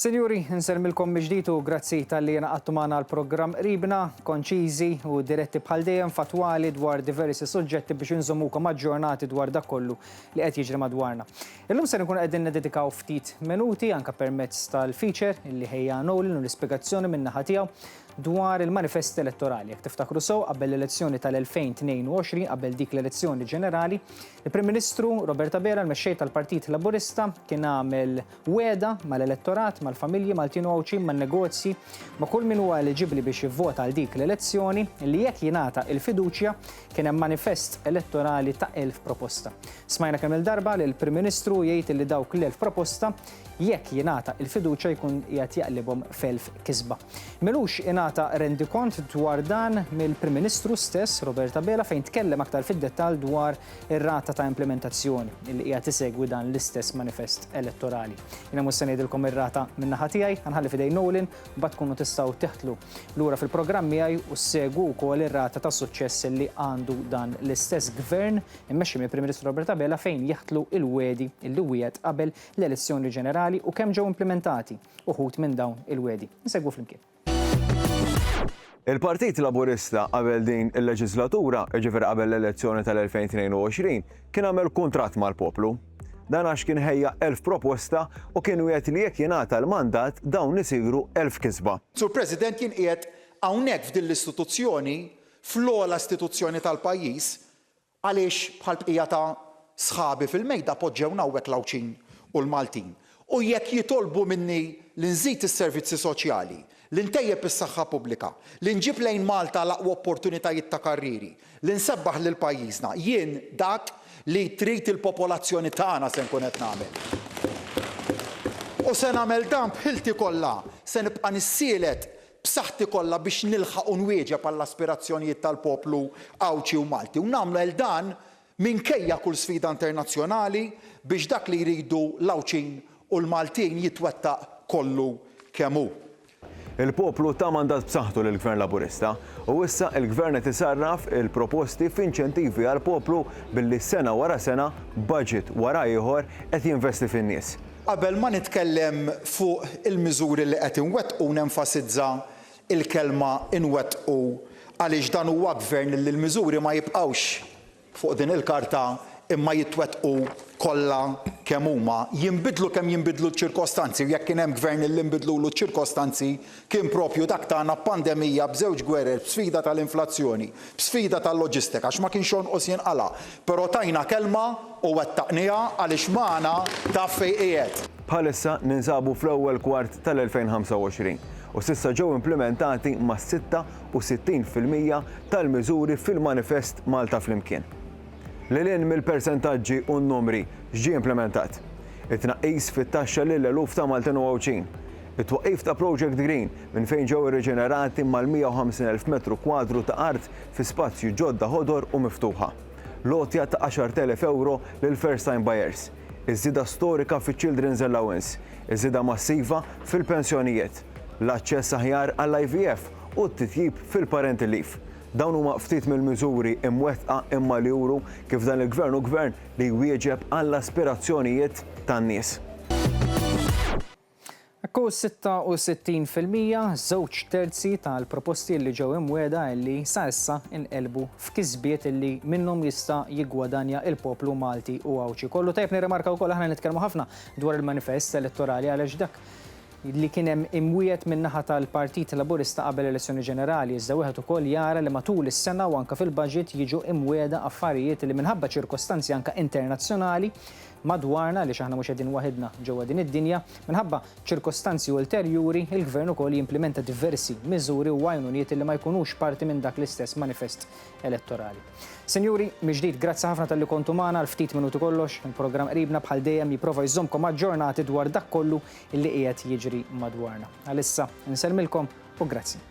Sinjuri, nselmilkom miġdijt u grazzi tal-li naqattu magħna l-programm qribna, konċiżi u diretti bħal dejjem fatwali dwar diversi suġġetti biex inżommukom aġġornati dwar dak kollu li qed jiġri madwarna. Illum se nkunu qegħdin nededikaw ftit minuti anke permezz tal-feature illi ħejja Nolan u l-ispjegazzjoni min naħa tiegħu dwar il-manifest elettorali. Jekk tiftakru sew qabel l-elezzjoni tal-2022 qabel dik l-elezzjoni ġenerali, il-Prim Ministru Roberta Bera l-mexxej tal-Partit Laburista kien għamel weda mal-elettorat, mal-familji, Maltin u Awċin, man-negozji, ma' kull min huwa eliġibbli biex jivvota għal dik l-elezzjoni li jekk jingħata il-fiduċja kien hemm manifest elettorali ta' 1000 proposta. Smajna kemm il-darba li l-Prim Ministru jgħid li dawk l-1000 proposta jekk jingħata il-fiduċja jkun qiegħed jaqlibhom f'1000 kisba. Milux ingħata rendikont dwar dan mill-Prim Ministru stess Roberta Bela fejn tkellem aktar fid-dettall dwar ir-rata ta' implementazzjoni li qiegħed isegwi dan l-istess manifest elettorali. Jiena mhux se ngħidilkom ir-rata min-naħa tiegħi, ħanħalli f'idej Nolan u mbagħad tkunu tistgħu teħtlu lura fil-programm miegħi u ssegwu wkoll ir-rata ta' suċċess li għandu dan l-istess gvern immexxi mill-Prim Ministru Roberta Bela fejn jaħtlu il-wedi illi wiegħed qabel l-elezzjoni ġenerali u kemm ġew implementati uħud minn dawn il-wedi. Nsegwu flimkien. Il-Partit Laburista qabel din il-leġislatura, ġifier qabel l-elezzjoni tal-2022, kien għamel kuntratt mal-poplu. Dan għax kien ħejja 1000 proposta u kien wieħed li jekk jingħata l-mandat dawn isiru 1000 kisba. Sur President jien qiegħed hawnhekk f'din l-istituzzjoni, fl-ogħla istituzzjoni tal-pajjiż, għaliex bħal bqija ta' sħabi fil-mejda poġġewna hawnhekk l-Awċin u l-Maltin. U jekk jitolbu minni li nżid is-servizzi soċjali, li ntejjeb is-saħħa pubblika, li nġib lejn Malta l-aqwa opportunitajiet ta' karriri, li nsebbaħ lil pajjiżna, jien dak li trid il-popolazzjoni tagħna se nkun qed nagħmel. U se nagħmel dan bħilti kollha, se nibqa' nissielet b'saħħti kollha biex nilħaq u nwieġeb għall-aspirazzjonijiet tal-poplu Awċi u Malti. U nagħmlu għal dan minkejja kull sfida internazzjonali biex dak li jridu l-Awċin u l-Maltin jitwettaq kollu kemm hu. Il-poplu ta' mandat b'saħħtu lill-Gvern Laburista u issa l-Gvern qed isarraf il-proposti f'inċentivi għall-poplu billi sena wara sena, budget wara ieħor qed jinvesti fin-nies. Qabel ma nitkellem fuq il-miżuri li qed inwettqu nenfasizza il-kelma inwettqu għaliex dan huwa gvern li l-miżuri ma jibqgħux fuq din il-karta imma jitwettqu kollha kemm huma. Jinbidlu kemm jinbidlu ċ-ċirkostanzi u jekk kien hemm gvern li nbidlulu ċ-ċirkostanzi kien proprju dak tagħna pandemija b'żewġ gwerer, b'sfida tal-inflazzjoni, b'sfida tal-loġistika għax ma kienx jonqos jinqala. Però tajna kelma u wettaqniha għaliex magħna taf fejn qiegħed. Bħalissa ninsabu fl-ewwel kwart tal-2025 u s'issa ġew implementati ma' 66% tal-miżuri fil-manifest Malta flimkien. Lilin mill-persentaġġi u n-numri ġie implementat. It-tnaqqis fit-taxxa lil eluf ta' Maltin u Awċin. It-twaqqif ta' Project Green minn fejn ġew irriġenerati mal-150,000 metru kwadru ta' art fi spazju ġodda ħodor u miftuħa. Lotja ta' 10,000 euro lil first time buyers. Iż-żieda storika fiċ-Children's Allowance, iż-żieda massiva fil-pensjonijiet, l-aċċess aħjar għall-IVF u t-titjib fil-parental leave. Dawn huma ftit mill-miżuri imwettqa imma li juru kif dan il-gvern u gvern li jwieġeb għall-aspirazzjonijiet tan-nies. Ekku 66% żewġ terzi tal-proposti li ġew imwiegħda li sa issa inqelbu f'kisbiet li minnhom jista' jiggwadanja il-poplu Malti u Awċi. Kollu tajb nirrimarka wkoll aħna nitkellmu ħafna dwar il-manifest elettorali għaliex dak li kien hemm imwiet min-naħa tal-Partit Laburista qabel l-elezzjoni ġenerali, iżda wieħed ukoll jara li matul is-sena u anke fil-budget jiġu imwiegħda affarijiet li minħabba ċirkostanzi anke internazzjonali madwarna li aħna mhux qegħdin waħedna ġewwa din id-dinja, minħabba ċirkostanzi ulterjuri il-Gvern ukoll jimplementa diversi miżuri u għajnuniet li ma jkunux parti minn dak l-istess manifest elettorali. Sinjuri, miġdid, grazzi ħafna tal-li kontu magħna l-ftit minuti kollox, il-programm qribna bħal dejjem jipprova jżommkom aġġornati dwar dak kollu illi qiegħed jiġri madwarna. Għalissa nselmilkom u grazzi.